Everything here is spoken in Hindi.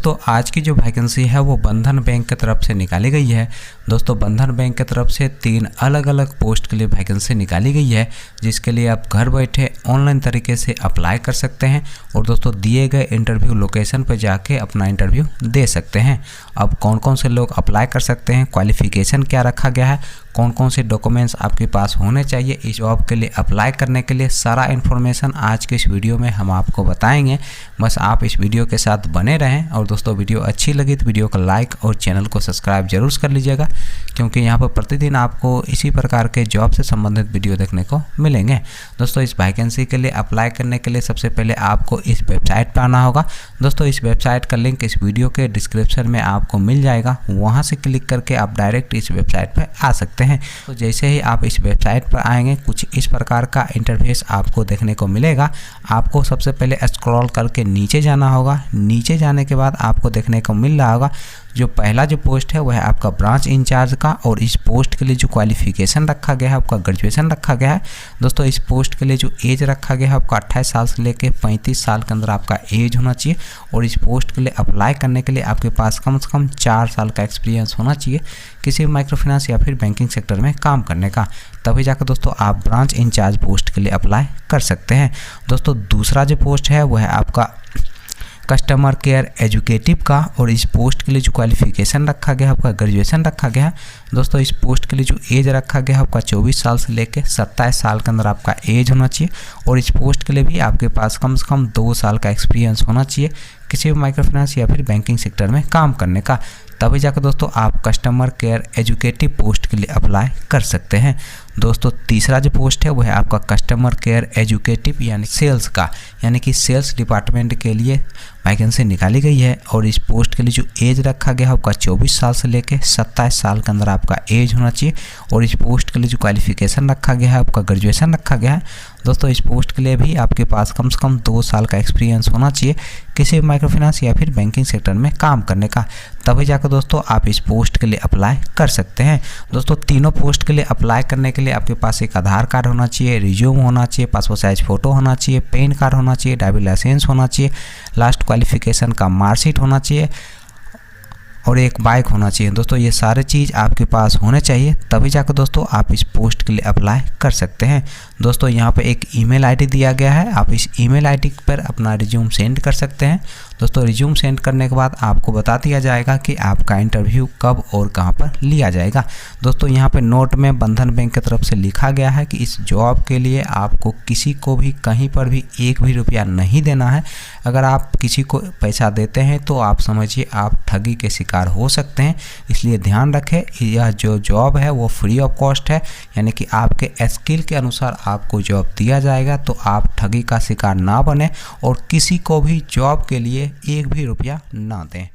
तो आज की जो वैकेंसी है वो बंधन बैंक की तरफ से निकाली गई है। दोस्तों बंधन बैंक की तरफ से 3 अलग अलग पोस्ट के लिए वैकेंसी निकाली गई है, जिसके लिए आप घर बैठे ऑनलाइन तरीके से अप्लाई कर सकते हैं और दोस्तों दिए गए इंटरव्यू लोकेशन पर जाके अपना इंटरव्यू दे सकते हैं। अब कौन कौन से लोग अप्लाई कर सकते हैं, क्वालिफिकेशन क्या रखा गया है, कौन कौन से डॉक्यूमेंट्स आपके पास होने चाहिए इस जॉब के लिए अप्लाई करने के लिए, सारा इन्फॉर्मेशन आज के इस वीडियो में हम आपको बताएंगे। बस आप इस वीडियो के साथ बने रहें और दोस्तों वीडियो अच्छी लगी तो वीडियो को लाइक और चैनल को सब्सक्राइब जरूर कर लीजिएगा, क्योंकि यहाँ पर प्रतिदिन आपको इसी प्रकार के जॉब से संबंधित वीडियो देखने को मिलेंगे। दोस्तों इस वैकेंसी के लिए अप्लाई करने के लिए सबसे पहले आपको इस वेबसाइट पर आना होगा। दोस्तों इस वेबसाइट का लिंक इस वीडियो के डिस्क्रिप्शन में आपको मिल जाएगा, वहाँ से क्लिक करके आप डायरेक्ट इस वेबसाइट पर आ सकते हैं। तो जैसे ही आप इस वेबसाइट पर आएंगे कुछ इस प्रकार का इंटरफेस आपको देखने को मिलेगा। आपको सबसे पहले स्क्रॉल करके नीचे जाना होगा। नीचे जाने के बाद आपको देखने को मिल रहा होगा जो पहला जो पोस्ट है वह है आपका ब्रांच इंचार्ज का, और इस पोस्ट के लिए जो क्वालिफिकेशन रखा गया है आपका ग्रेजुएशन रखा गया है। दोस्तों इस पोस्ट के लिए जो एज रखा गया है आपका 28 साल से लेकर 35 साल के अंदर आपका एज होना चाहिए, और इस पोस्ट के लिए अप्लाई करने के लिए आपके पास कम से कम 4 साल का एक्सपीरियंस होना चाहिए किसी भी माइक्रो फाइनेंस या फिर बैंकिंग सेक्टर में काम करने का, तभी जाकर दोस्तों आप ब्रांच इंचार्ज पोस्ट के लिए अप्लाई कर सकते हैं। दोस्तों दूसरा जो पोस्ट है वह है आपका कस्टमर केयर एजुकेटिव का, और इस पोस्ट के लिए जो क्वालिफिकेशन रखा गया है आपका ग्रेजुएशन रखा गया है। दोस्तों इस पोस्ट के लिए जो एज रखा गया है आपका 24 साल से लेकर 27 साल के अंदर आपका एज होना चाहिए, और इस पोस्ट के लिए भी आपके पास कम से कम 2 साल का एक्सपीरियंस होना चाहिए किसी भी माइक्रो फाइनेंस या फिर बैंकिंग सेक्टर में काम करने का, तभी जाकर दोस्तों आप कस्टमर केयर एजुकेटिव पोस्ट के लिए अप्लाई कर सकते हैं। दोस्तों तीसरा जो पोस्ट है वह है आपका कस्टमर केयर एजुकेटिव यानी सेल्स का, यानी कि सेल्स डिपार्टमेंट के लिए वैकेंसी निकाली गई है, और इस पोस्ट के लिए जो एज रखा गया है आपका 24 साल से लेकर 27 साल के अंदर आपका एज होना चाहिए, और इस पोस्ट के लिए जो क्वालिफिकेशन रखा गया है आपका ग्रेजुएशन रखा गया है। दोस्तों इस पोस्ट के लिए भी आपके पास कम से कम 2 साल का एक्सपीरियंस होना चाहिए किसी भी माइक्रो फाइनेंस या फिर बैंकिंग सेक्टर में काम करने का, तभी जाकर दोस्तों आप इस पोस्ट के लिए अप्लाई कर सकते हैं। दोस्तों तीनों पोस्ट के लिए अप्लाई करने के लिए आपके पास एक आधार कार्ड होना चाहिए, रिज्यूम होना चाहिए, पासपोर्ट साइज फ़ोटो होना चाहिए, पैन कार्ड होना चाहिए, ड्राइविंग लाइसेंस होना चाहिए, लास्ट क्वालिफिकेशन का मार्कशीट होना चाहिए और एक बाइक होना चाहिए। दोस्तों ये सारे चीज़ आपके पास होने चाहिए, तभी जाकर दोस्तों आप इस पोस्ट के लिए अप्लाई कर सकते हैं। दोस्तों यहाँ पे एक ईमेल आईडी दिया गया है, आप इस ईमेल आईडी पर अपना रिज्यूम सेंड कर सकते हैं। दोस्तों रिज्यूम सेंड करने के बाद आपको बता दिया जाएगा कि आपका इंटरव्यू कब और कहाँ पर लिया जाएगा। दोस्तों यहाँ पे नोट में बंधन बैंक की तरफ से लिखा गया है कि इस जॉब के लिए आपको किसी को भी कहीं पर भी 1 भी रुपया नहीं देना है। अगर आप किसी को पैसा देते हैं तो आप समझिए आप ठगी के शिकार हो सकते हैं, इसलिए ध्यान रखें यह जो जॉब है वो फ्री ऑफ कॉस्ट है, यानी कि आपके स्किल के अनुसार आपको जॉब दिया जाएगा, तो आप ठगी का शिकार ना बने और किसी को भी जॉब के लिए 1 भी रुपया ना दें।